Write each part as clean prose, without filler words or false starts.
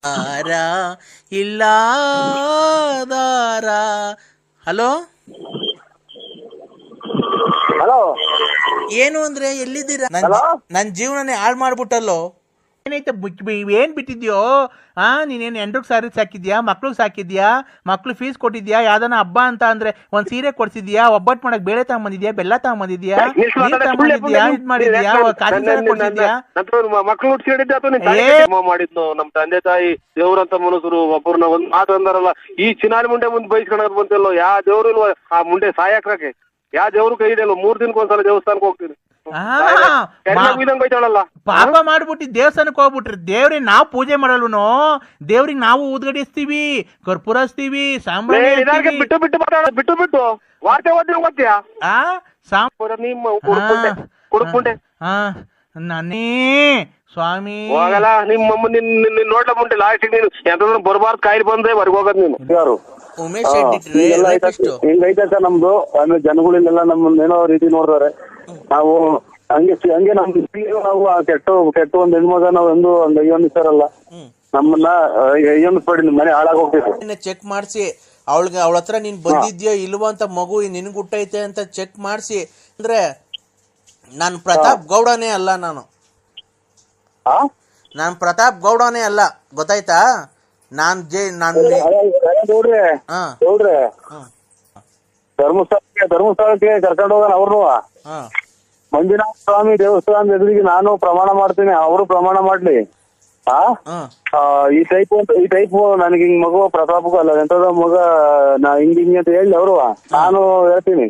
ಆರ ಇಲ್ಲಾದಾರ. Hello hello ಏನು ಅಂದ್ರೆ ಎಲ್ಲಿದ್ದೀರಾ? ಹಲೋ ನನ್ ಜೀವನನೇ ಹಾಳು ಮಾಡ್ಬಿಟ್ಟಲ್ಲೋ. ಏನೈತೆ ಏನ್ ಬಿಟ್ಟಿದ್ಯೋ? ನೀನೇನು ಎಂಡ್ರಿಗೆ ಸಾರಿ ಸಾಕಿದ್ಯಾ? ಮಕ್ಳಿಗೆ ಸಾಕಿದ್ಯಾ? ಮಕ್ಳು ಫೀಸ್ ಕೊಟ್ಟಿದ್ಯಾ? ಯಾವ್ದಾನ ಹಬ್ಬ ಅಂತ ಅಂದ್ರೆ ಒಂದ್ ಸೀರೆ ಕೊಡ್ಸಿದ್ಯಾ? ಒಬ್ಬಟ್ಟು ಮಾಡಕ್ ಬೇಳೆ ತಗೊಂಬಂದಿದ್ಯಾ? ಬೆಲ್ಲ ತಗೊಂಬಂದಿದ್ಯಾ? ನೀರ್ ತಗೊಂಬಂದಿದ್ಯಾ? ಇದ್ ಮಾಡಿದ್ಯಾ? ಕಾಸಿನ ಸಾಲ ಕೊಡ್ಸಿದ್ಯಾ? ಮಕ್ಳು ಹುಟ್ಟಿಸಿಡಿದ್ದೆ ಅಥವಾ ಮಾಡಿದ್ನು ನಮ್ ತಂದೆ ತಾಯಿ ದೇವ್ರಂತ ಮನುಷ್ಯರು ಒಬ್ಬರನ್ನ ಒಂದ್ ಮಾತು ಅಂದಾರಲ್ಲ, ಈ ಚಿನಾರಿ ಮುಂಡೆ ಮುಂದೆ ಬೈಸ್ಕೊಳಕ್ ಬಂತಿಲ್ಲೋ. ಯಾವ ದೇವ್ರು ಇಲ್ವ ಆ ಮುಂಡೆ ಸಾಯಕ್ರಕ್ಕೆ? ಯಾವ ದೇವ್ರು ಕೈ ಹಿಡಿಯಲ್ಲ. 3 ದಿನಕ್ಕೊಂದ್ಸಲ ದೇವಸ್ಥಾನಕ್ಕೆ ಹೋಗ್ತೀನಿ. ಪಾಪ ಮಾಡ್ಬಿಟ್ಟು ದೇವಸ್ಥಾನಕ್ಕೆ ಹೋಗ್ಬಿಟ್ರಿ. ದೇವ್ರಿಗೆ ನಾವು ಪೂಜೆ ಮಾಡಲ್ವನೋ? ದೇವ್ರಿಗೆ ನಾವು ಊದ್ಗಡಿಸ್ತೀವಿ, ಕರ್ಪೂರ ಹಚ್ತೀವಿ, ಸಾಂಬ್ರಾಣಿ ಬಿಟ್ಟು ಬಿಟ್ಟು ಬಿಟ್ಟು ಬಿಟ್ಟು ವಾರ್ತೆ ಓದಿ ಗೊತ್ತೀಯಾ? ಕುಡುಪುಂಡೆ ನಾನೇ ಸ್ವಾಮಿ ಹೋಗಲ್ಲ. ನಿಮ್ಮಮ್ಮ ನಿನ್ನ ನೋಡ್ಲ ಮುಂದೆ ಲಾಸ್ಟಿಗೆ ನೀನು ಎಂತ ಬರಬಾರ್ದು ಕಾಯಿಲೆ ಬಂದ್ರೆ ಹೊರಗೆ ಹೋಗೋದು ನೀನು. ಯಾರು ಉಮೇಶ್ ಹಿಂಗೈತೆ ಸರ್ ನಮ್ದು. ಆಮೇಲೆ ಜನಗಳಿಗೆಲ್ಲ ನಮ್ಮನ್ನೇನೋ ರೀತಿ ನೋಡ್ತಾರೆ. ನಾವು ಹಂಗೆ ನಾವು ಕೆಟ್ಟ ಒಂದ್ ಹೆಣ್ಮಗ ನಾವು ಎಂದು ಒಂದ್ ಅಯ್ಯೊಂದಿಸ್ತಾರಲ್ಲ, ನಮ್ಮನ್ನ ಅಯ್ಯೊಂದಿಸ್ಬೇಡಿ, ನಿಮ್ ಮನೆ ಹಾಳಾಗೋಗ್ತೈತೆ. ಚೆಕ್ ಮಾಡಿಸಿ ಅವಳ ಹತ್ರ ನೀನ್ ಬಂದಿದ್ಯೋ ಇಲ್ವೋ ಅಂತ, ಮಗು ನಿನ್ಗೆ ಹುಟ್ಟೈತೆ ಅಂತ ಚೆಕ್ ಮಾಡಿಸಿ. ಅಂದ್ರೆ ನಾನು ಪ್ರತಾಪ್ ಗೌಡನೇ ಅಲ್ಲ, ನಾನು ಪ್ರತಾಪ್ ಗೌಡನೇ ಅಲ್ಲ, ಗೊತ್ತಾಯ್ತಾ? ನೋಡ್ರಿ ಧರ್ಮಸ್ಥಳಕ್ಕೆ ಕರ್ಕೊಂಡು ಹೋಗೋಣ ಅವ್ರನ್ನು. ಮಂಜುನಾಥ ಸ್ವಾಮಿ ದೇವಸ್ಥಾನದ ಎದುರಿಗೆ ನಾನು ಪ್ರಮಾಣ ಮಾಡ್ತೀನಿ, ಅವರು ಪ್ರಮಾಣ ಮಾಡ್ಲಿ. ಈ ಟೈಪ್ ನನಗೆ ಹಿಂಗ್ ಮಗು ಪ್ರತಾಪಗೂ ಅಲ್ಲ ಎಂತದ ಮಗ ನಾ ಹಿಂಗ್ ಅಂತ ಹೇಳಿ ಅವರು ನಾನು ಹೇಳ್ತೀನಿ.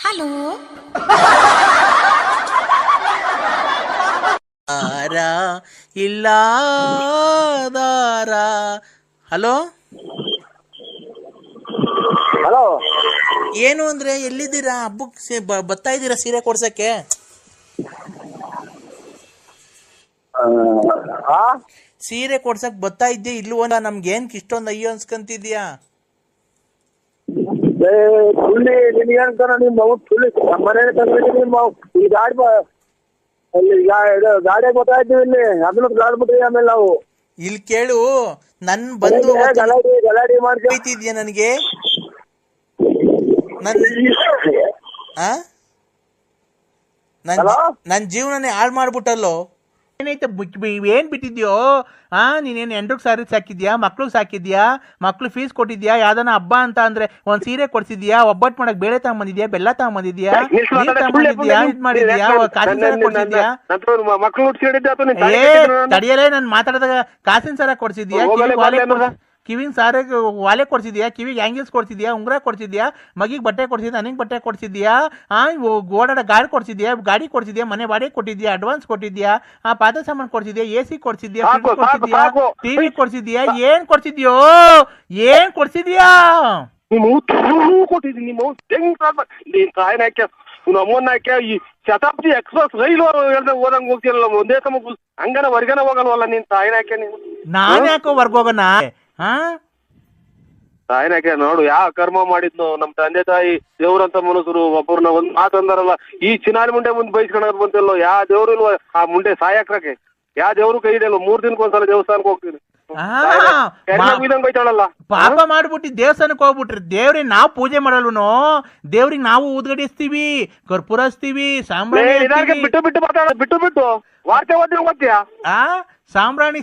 ಹಲೋ ಇಲ್ಲಾದಾರ. ಹಲೋ ಹಲೋ ಏನು ಅಂದ್ರೆ ಎಲ್ಲಿದ್ದೀರಾ? ಹಬ್ಬಕ್ಕೆ ಬರ್ತಾ ಇದ್ದೀರಾ ಸೀರೆ ಕೊಡ್ಸಕ್ಕೆ? ಸೀರೆ ಕೊಡ್ಸಕ್ ಬರ್ತಾ ಇದ್ದೆ ಇಲ್ವೋ? ನಮ್ಗೆ ಏನ್ ಇಷ್ಟೊಂದು ಅಯ್ಯೋ ಅನ್ಸ್ಕಂತಿದ್ಯಾ? ಗಾಡಿ ಗೊತ್ತಾಯ್ತೀವಿ ಇಲ್ಲಿ, ಅದನ್ನ ಗಾಡ್ಬಿಟ್ರಿ. ಆಮೇಲೆ ನಾವು ಇಲ್ಲಿ ಕೇಳು, ನನ್ ಬಂದು ಗಲಾಡಿ ಮಾಡ್ತಿದ್ಯಾ ನನಗೆ? ನನ್ ಜೀವನನೇ ಹಾಳು ಮಾಡ್ಬಿಟ್ಟಲ್ಲೋ. ಏನೈತೆ ಏನ್ ಬಿಟ್ಟಿದ್ಯೋ? ನೀನೇನು ಎಂಡ್ರಿಗೆ ಸಾರಿ ಸಾಕಿದ್ಯಾ? ಮಕ್ಳಿಗೆ ಸಾಕಿದ್ಯಾ? ಮಕ್ಳು ಫೀಸ್ ಕೊಟ್ಟಿದ್ಯಾ? ಯಾವ್ದಾನ ಹಬ್ಬ ಅಂತ ಅಂದ್ರೆ ಒಂದ್ ಸೀರೆ ಕೊಡ್ಸಿದ್ಯಾ? ಒಬ್ಬಟ್ಟು ಮಾಡಕ್ ಬೇಳೆ ತಗೊಂಬಂದಿದ್ಯಾ? ಬೆಲ್ಲ ತಗೊಂಬಂದಿದ್ಯಾ? ನೀರ್ ತಗೊಂಬಂದಿದ್ಯಾ? ಇದ್ ಮಾಡಿದ್ಯಾ? ಕಾಸಿನ ಸಾಲ ಕೊಡ್ಸಿದ್ಯಾ? ಮಕ್ಳು ಹುಟ್ಟಿಸಿಡಿದ್ದೆ ತಡಿಯಲೇ ನಾನು ಮಾತಾಡಿದಾಗ ಕಾಸಿನ ಸಾಲ ಕೊಡ್ಸಿದ್ಯಾ? ಕಿವಿನ ಸಾರ ವಾಲೆ ಕೊಡ್ಸಿದ್ಯಾ? ಕಿವಿಗೆ ಹ್ಯಾಂಗಿಲ್ಸ್ ಕೊಡ್ಸಿದ್ಯಾ? ಉಂಗ್ರ ಕೊಡ್ಸಿದ್ಯಾ? ಮಗಿಗೆ ಬಟ್ಟೆ ಕೊಡ್ಸಿದ್ಯಾ? ನನಗೆ ಬಟ್ಟೆ ಕೊಡ್ಸಿದ್ಯಾ? ಓಡಾಡ ಗಾಡಿ ಕೊಡ್ಸಿದ್ಯಾ? ಗಾಡಿ ಕೊಡ್ಸಿದ್ಯಾ? ಮನೆ ಬಾಡಿಗೆ ಕೊಟ್ಟಿದ್ಯಾ? ಅಡ್ವಾನ್ಸ್ ಕೊಟ್ಟಿದ್ಯಾ? ಪಾತ್ರೆ ಸಾಮಾನು ಕೊಡ್ಸಿದ್ಯಾ? AC ಕೊಡ್ಸಿದ್ಯಾ? ಕೊಡ್ಸಿದ್ಯಾ? ಟಿವಿ ಕೊಡ್ಸಿದ್ಯಾ? ಏನ್ ಕೊಡ್ಸಿದ್ಯೋ? ಏನ್ ಕೊಡ್ಸಿದ್ಯಾ? ಕೊಟ್ಟಿದ್ದೀನಿ. ನಮ್ಮನ್ನ ಈ ಶತಾಬ್ದಿ ಎಕ್ಸ್ಪ್ರೆಸ್ ರೈಲು ಹೇಳ್ದಾಗ ಓದಂಗ್ ಹೋಗ್ತಿರಲ್ಲ, ಒಂದೇ ಸಮ ಹಂಗನ ಹೊರ್ಗನ ಹೋಗಲ್ವಲ್ಲ ನೀನ್? ತಾಯಿನಾಕೆ ನೀನು? ನಾನ್ ಯಾಕೋ ಹೊರ್ಗೋಗಣ? ತಾಯಿನಾಕೆ ನೋಡು ಯಾವ ಕರ್ಮ ಮಾಡಿದ್ನು ನಮ್ ತಂದೆ ತಾಯಿ ದೇವ್ರಂತ ಮನುಷ್ಯರು ಒಬ್ಬರನ್ನ ಒಂದ್ ಮಾತು ಅಂದಾರಲ್ಲ, ಈ ಚಿನಾರಿ ಮುಂಡೆ ಮುಂದೆ ಬೈಸ್ಕೊಳಕ್ ಬಂತಿಲ್ಲೋ. ಯಾವ ದೇವ್ರು ಇಲ್ವ ಆ ಮುಂಡೆ ಸಾಯಕ್ರಕ್ಕೆ? ಯಾವ ದೇವ್ರು ಕೈ ಹಿಡಿಯಲ್ಲ. 3 ದಿನಕ್ಕೊಂದ್ಸಲ ದೇವಸ್ಥಾನಕ್ಕೆ ಹೋಗ್ತೀನಿ. ಪಾಪ ಮಾಡ್ಬಿಟ್ಟು ದೇವಸ್ಥಾನಕ್ಕೆ ಹೋಗ್ಬಿಟ್ರಿ. ದೇವ್ರಿಗೆ ನಾವು ಪೂಜೆ ಮಾಡಲ್ವನೋ? ದೇವ್ರಿಗೆ ನಾವು ಊದ್ಗಡಿಸ್ತೀವಿ, ಕರ್ಪೂರ ಹಚ್ತೀವಿ, ಸಾಂಬ್ರಾಣಿ ಬಿಟ್ಟು ಬಿಟ್ಟು ವಾರ್ತೆ ಓದಿ ಗೊತ್ತೀಯಾ? ಸಾಂಬ್ರಾಣಿ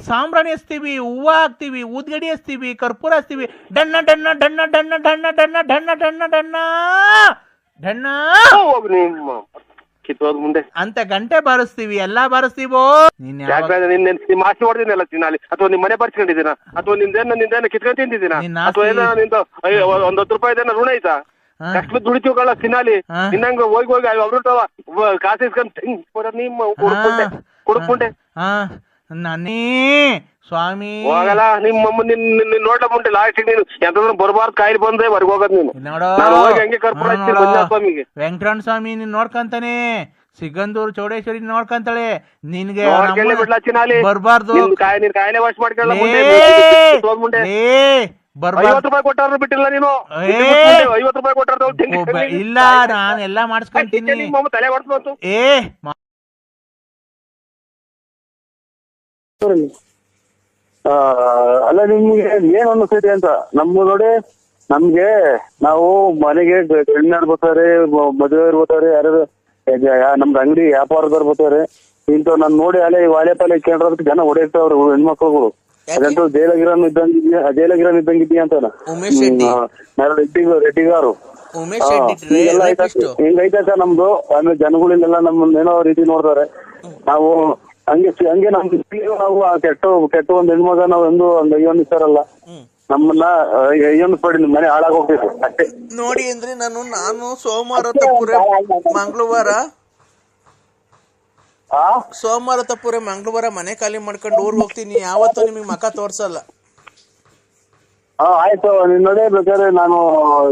ಹಚ್ತೀವಿ, ಹೂವ ಹಾಕ್ತಿವಿ, ಊದ್ಗಡಿ ಹಚ್ತೀವಿ, ಕರ್ಪೂರ ಹಚ್ತೀವಿ. ಡಣ್ಣ ಡಣ್ಣ ಡಣ್ಣ ಡಣ್ಣ ಡಣ್ಣ ಡಣ್ಣ ಡಣ್ಣ ಡಣ್ಣ ಡಣ್ಣ ಡಣ್ಣ ಕಿತ್ತೋದ್ ಮುಂದೆ ಅಂತ ಗಂಟೆ ಬಾರಿಸ್ತೀವಿ, ಎಲ್ಲಾ ಬಾರಿಸ್ತೀವೋ. ನಿಮ್ ಆಸ್ತಿ ಹೊಡೆದಿನಲ್ಲ ತಿನ್ನಾಲಿ, ಅಥವಾ ನಿಮ್ ಮನೆ ಬರ್ಸ್ಕೊಂಡಿದ್ದೀನ, ಅಥವಾ ನಿಂದೇನ ಕಿತ್ಕೊಂಡ್ ತಿಂತಿದ್ದೀನ, ಅಥವಾ ಏನೋ ನಿಂದ ಒಂದ್ 10 ರೂಪಾಯಿ ಋಣ ಐತಾ? ಕಷ್ಟ ದುಡಿತೀವಲ್ಲ ತಿನ್ನಾಲಿ. ಇನ್ನಂಗ ಹೋಗಿ ಅವ್ರು ಕಾಸು ಇಸ್ಕೊಂಡ್ ನಿಮ್ಮ ಕುಡುಪುಂಡೆ ನಾನೇ ಸ್ವಾಮಿ ಹೋಗಲ್ಲ. ನಿಮ್ಮಮ್ಮ ನಿನ್ನ ನೋಡ್ಲ ಮುಂದೆ ಲಾಸ್ಟಿಗೆ ನೀನು ಎಂತ ಬರಬಾರ್ದು ಕಾಯಿಲೆ ಬಂದ್ರೆ ಹೊರಗೆ ಹೋಗೋದು ನೀನು. ಹಂಗೆ ಕರ್ಪೂರ ಸ್ವಾಮಿಗೆ ವೆಂಕಟರಮಣ ಸ್ವಾಮಿ ನೀನ್ ನೋಡ್ಕಂತಾನೆ, ಸಿಗಂದೂರು ಚೌಡೇಶ್ವರಿ ನೋಡ್ಕಂತಾಳೆ. ನಿನ್ಗೆ ಬರ್ಬಾರ್ದು. ಕಾಯಿಲೆ ವಾಶ್ ಮಾಡ್ಕೊಳ್ಳ. 50 ರೂಪಾಯಿ ಕೊಟ್ಟಾರ ಬಿಟ್ಟಿಲ್ಲ ನೀನು. 50 ರೂಪಾಯಿ ಕೊಟ್ಟಾರ ಇಲ್ಲ, ನಾನು ಎಲ್ಲಾ ಮಾಡಿಸ್ಕೊಂತೀನಿ. ತಲೆ ಹೊಡ್ತು. ಅಲ್ಲ ನಿಮ್ಗೆ ಏನ್ ಅನ್ನಿಸ್ತೈತಿ ಅಂತ ನಮ್ಮ ನೋಡಿ ನಮ್ಗೆ ನಾವು ಮನೆಗೆ ಗಣ್ಯ ಬರ್ತಾರೆ, ಮದುವೆ ಬರ್ತಾರೆ, ಯಾರು ನಮ್ದು ಅಂಗಡಿ ವ್ಯಾಪಾರದವ್ರು ಬರ್ತಾರೆ. ಇಂತ ನಾನ್ ನೋಡಿ ಅಲ್ಲೇ ವಾಲೆ ಪಾಲೆ ಕೇಳೋದಕ್ಕೆ ಜನ ಹೊಡೆಯುತ್ತವ್ರು ಹೆಣ್ಮಕ್ಳುಗಳು. ಅದಂತೂ ಜೈಲಗಿರನ್ ಇದ್ದಂಗಿದ್ದೀಯ ಅಂತ ರೆಡ್ಡಿಗಾರು ಹಿಂಗೈತೆ ಸರ್ ನಮ್ದು. ಆಮೇಲೆ ಜನಗಳಿಂದೆಲ್ಲ ನಮ್ಮನ್ನೇನೋ ರೀತಿ ನೋಡ್ತಾರೆ. ನಾವು ಹಂಗೆ ನಾವು ಕೆಟ್ಟ ಒಂದ್ ಹೆಣ್ಮಗ ನಾವ್ ಎಂದು ಒಂದ್ ಅಯ್ಯೊಂದಿಸ್ತಾರಲ್ಲ ನಮ್ಮನ್ನ ಅಯ್ಯೊಂದಿಸ್ಬೇಡಿ, ನಿಮ್ ಮನೆ ಹಾಳಾಗೋಗ್ಬೇಕು ಅಷ್ಟೇ ನೋಡಿ. ಅಂದ್ರೆ ನಾನು ಸೋಮವಾರ ತಪ್ಪುರೆ ಮಂಗಳವಾರ ಮನೆ ಖಾಲಿ ಮಾಡ್ಕೊಂಡು ಊರ್ಗ್ ಹೋಗ್ತೀನಿ. ಯಾವತ್ತೂ ನಿಮಗ್ ಮಕ ತೋರ್ಸಲ್ಲ. ಆಯ್ತು. ನಿನ್ ನೋಡಿ ಬೇಕಾದ್ರೆ ನಾನು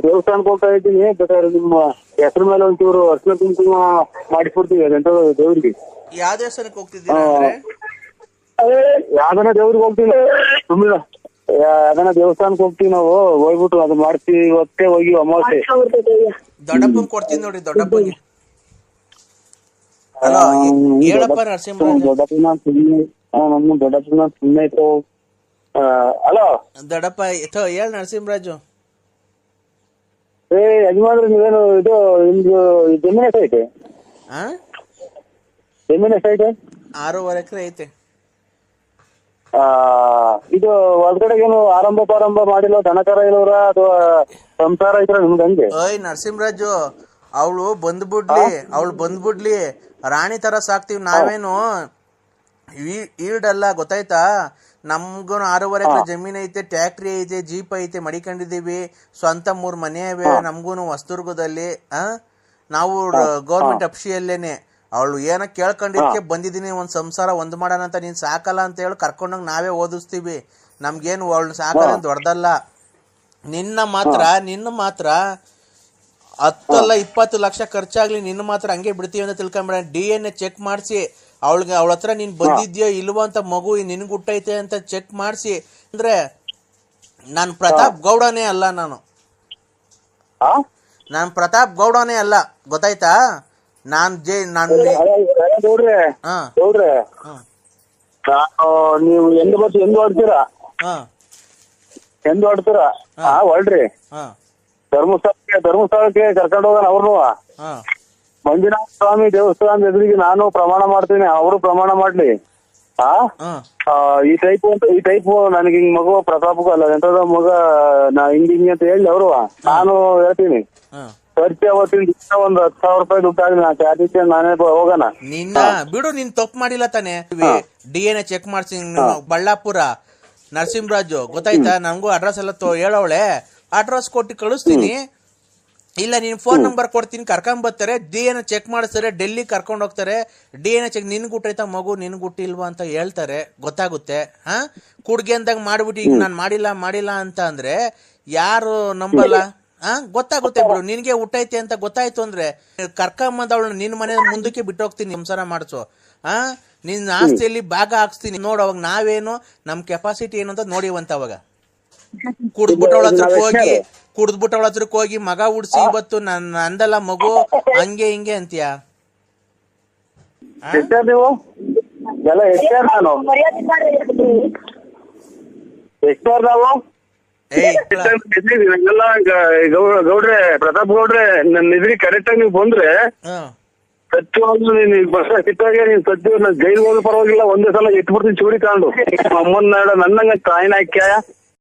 ದೇವಸ್ಥಾನಕ್ಕೆ ಹೋಗ್ತಾ ಇದ್ದೀನಿ. ಬೇಕಾದ್ರೆ ನಿಮ್ಮ ಹೆಸರು ಮೇಲೆ ಒಂಚೂರು ಅರ್ಶನ ಕುಂಕುಮ ಮಾಡಿಸ್ಬಿಡ್ತೀವಿ ಅದಂತ ದೇವ್ರಿಗೆ. ಯಾವ ದೇವಸ್ಥಾನಕ್ಕೆ ಹೋಗ್ತಿದ್ದೀರಾ? ಯಾವ್ದನ ದೇವ್ರಿಗೆ ಹೋಗ್ತೀನಿ, ಸುಮ್ಮನೆ ಯಾವ್ದನ ದೇವಸ್ಥಾನಕ್ಕೆ ಹೋಗ್ತೀವಿ ನಾವು. ಹೋಗ್ಬಿಟ್ಟು ಅದು ಮಾಡ್ತೀವಿ. ಇವತ್ತೇ ಹೋಗಿ ಅಮಾವಾಸ್ಯೆ ದೊಡ್ಡಪ್ಪನ್ ಕೊಡ್ತೀನಿ ನೋಡಿ. ದೊಡ್ಡಪ್ಪನಿಗೆ ದೊಡ್ಡಪ್ಪನ ಸುಮ್ಮನೆ ಇತ್ತು. ಹಲೋ ದೊಡ್ಡಪ್ಪ ಹೇಳ್ ನರಸಿಂಹರಾಜು. ಯಜಮಾನ್ರಿ ನೀವೇನು ಇದು ನಿಮ್ದು ಜಮೀನ್ ಎಷ್ಟೈತೆ? ಜಮೀನ್ ಎಷ್ಟೈತೆ? 6.5 ಎಕರೆ ಐತೆ. ಇದು ಹೊರಗಡೆಗೇನು ಆರಂಭ ಮಾಡಿಲ್ಲ, ದನಕರ ಇರೋರ ಅಥವಾ ಸಂಸಾರ ಐತ್ರ ನಿಮ್ಗೆ ಹಂಗೆ? ನರಸಿಂಹರಾಜು, ಅವಳು ಬಂದ್ಬಿಡ್ಲಿ ರಾಣಿ ತರ ಸಾಕ್ತಿವಿ. ನಾವೇನು ಈಡಲ್ಲ, ಗೊತ್ತಾಯ್ತಾ? ನಮ್ಗೂ 6.5 ಎಕರೆ ಜಮೀನ್ ಐತೆ, ಟ್ಯಾಕ್ಟ್ರಿ ಐತೆ, ಜೀಪ್ ಐತೆ, ಮಡಿಕೊಂಡಿದೀವಿ. ಸ್ವಂತ 3 ಮನೆ ಇವೆ ನಮ್ಗೂನು ಹೊಸದುರ್ಗದಲ್ಲಿ. ನಾವು ಗೌರ್ಮೆಂಟ್ ಅಫ್ಸಿಯಲ್ಲೇನೆ. ಅವಳು ಏನ ಕೇಳ್ಕೊಂಡಿದ್ಕೆ ಬಂದಿದ್ದೀನಿ, ಒಂದ್ ಸಂಸಾರ ಒಂದ್ ಮಾಡೋಣ ಅಂತ. ನೀನ್ ಸಾಕಲ್ಲ ಅಂತ ಹೇಳಿ ಕರ್ಕೊಂಡೋಗ್ ನಾವೇ ಓದಿಸ್ತೀವಿ. ನಮ್ಗೇನು ಅವಳು ಸಾಕಲ್ಲ ದೊಡ್ಡದಲ್ಲ. ನಿನ್ನ ಮಾತ್ರ 10 ಅಲ್ಲ 20 ಲಕ್ಷ ಖರ್ಚಾಗ್ಲಿ, ನಿನ್ನ ಮಾತ್ರ ಹಂಗೆ ಬಿಡ್ತೀವಿ ಅಂತ ತಿಳ್ಕೊಂಬೇಡ. DNA ಚೆಕ್ ಮಾಡಿಸಿ ಅವಳ ಹತ್ರ ನೀನ್ ಬಂದಿದ್ಯೋ ಇಲ್ವೋ ಅಂತ, ಮಗು ನಿನ್ಗೆ ಹುಟ್ಟೈತೆ ಅಂತ ಚೆಕ್ ಮಾಡಿಸಿ. ಅಂದ್ರೆ ನಾನ್ ಪ್ರತಾಪ್ ಗೌಡನೇ ಅಲ್ಲ, ನಾನು ಪ್ರತಾಪ್ ಗೌಡನೇ ಅಲ್ಲ, ಗೊತ್ತಾಯ್ತಾ? ನೀವು ಎಂದು ಹೊಡ್ತೀರಾ ಹೊಳ್ರಿ. ಧರ್ಮಸ್ಥಳಕ್ಕೆ ಕರ್ಕೊಂಡು ಹೋಗೋಣ ಅವ್ರನ್ನು. ಮಂಜುನಾಥ ಸ್ವಾಮಿ ದೇವಸ್ಥಾನದ ಎದುರಿಗೆ ನಾನು ಪ್ರಮಾಣ ಮಾಡ್ತೀನಿ, ಅವರು ಪ್ರಮಾಣ ಮಾಡ್ಲಿ. ಈ ಟೈಪ್ ನನಗೆ ಹಿಂಗ್ ಮಗು ಪ್ರತಾಪಕ್ಕೂ ಅಲ್ಲ ಎಂತದ ಮಗ ಹಿಂಗ್ ಅಂತ ಹೇಳಿ ಅವರು ನಾನು ಹೇಳ್ತೀನಿ. ಖರ್ಚು ಅವತ್ತಿನ ಒಂದ್ 10,000 ರೂಪಾಯಿ ದುಡ್ಡಾಗ್ಲಿ, ನಾ ಚಾಟಿದ್ದೆ ನಾನೇ ಹೋಗೋಣ. ನಿನ್ನ ಬಿಡು, ನೀನ್ ತಪ್ಪು ಮಾಡಿಲ್ಲ ತಾನೆ. DNA ಚೆಕ್ ಮಾಡ್ಸಿ ಬಳ್ಳಾಪುರ ನರಸಿಂಹರಾಜು, ಗೊತ್ತಾಯ್ತಾ? ನಮಗೂ ಅಡ್ರೆಸ್ ಎಲ್ಲ ಹೇಳವಳೆ. ಅಡ್ರೆಸ್ ಕೊಟ್ಟು ಕಳಿಸ್ತೀನಿ. ಇಲ್ಲ ನೀನ್ ಫೋನ್ ನಂಬರ್ ಕೊಡ್ತೀನಿ, ಕರ್ಕೊಂಡ್ ಬರ್ತಾರೆ. DNA ಚೆಕ್ ಮಾಡಿಸ್ತಾರೆ, ಡೆಲ್ಲಿ ಕರ್ಕೊಂಡ್ ಹೋಗ್ತಾರೆ. DNA ಚೆಕ್ ನಿನ್ಗೆ ಹುಟ್ಟೈತಾ ಮಗು, ನಿನ್ಗೆ ಹುಟ್ಟಿಲ್ವಾ ಅಂತ ಹೇಳ್ತಾರೆ, ಗೊತ್ತಾಗುತ್ತೆ. ಕುಡ್ಗೆ ಅಂದಾಗ ಮಾಡ್ಬಿಟ್ಟು ಈಗ ನಾನು ಮಾಡಿಲ್ಲ ಅಂತ ಅಂದ್ರೆ ಯಾರು ನಂಬಲ್ಲ? ಗೊತ್ತಾಗುತ್ತೆ ಬಿಡು. ನಿನ್ಗೆ ಹುಟ್ಟೈತೆ ಅಂತ ಗೊತ್ತಾಯ್ತು ಅಂದ್ರೆ ಕರ್ಕೊಂಬಂದ್ ಅವಳು ನಿನ್ ಮನೆ ಮುಂದಕ್ಕೆ ಬಿಟ್ಟೋಗ್ತೀನಿ, ಸಂಸಾರ ಮಾಡಿಸು. ನಿನ್ನ ಆಸ್ತಿಯಲ್ಲಿ ಭಾಗ ಹಾಕ್ಸ್ತೀನಿ ನೋಡು. ಅವಾಗ ನಾವೇನು ನಮ್ ಕೆಪಾಸಿಟಿ ಏನು ಅಂತ ನೋಡಿವಂತ. ಅವಾಗ ಕುಡ್ದ್ಬಿಟ್ಟವಳ ಹತ್ರಕ್ಕೆ ಹೋಗಿ ಮಗ ಹುಡ್ಸಿ ಇವತ್ತು ನಂದಲ್ಲ ಮಗು ಹಂಗೆ ಹಿಂಗೆ ಅಂತೀಯ? ಗೌಡ್ರೆ, ಪ್ರತಾಪ್ ಗೌಡ್ರೆ, ನನ್ನ ಎದುರಿಗೆ ಕರೆಕ್ಟ್ ಆಗಿ ನೀವು ಬಂದ್ರೆ ಸತ್ಯವಾಗ್ಲೂ ನೀನ್ ಸಿಟ್ಟಾಗೆ ನೀನ್ ಸತ್ಯ ಜೈಲ್ ಹೋದ ಪರವಾಗಿಲ್ಲ, ಒಂದೇ ಸಲ ಇಟ್ಬಿಡ್ತೀನಿ ಚೂರಿ ತಗೊಂಡು. ಅಮ್ಮನ ನನ್ನಂಗ ಕಾಯಿನ ಹಾಕ್ಯ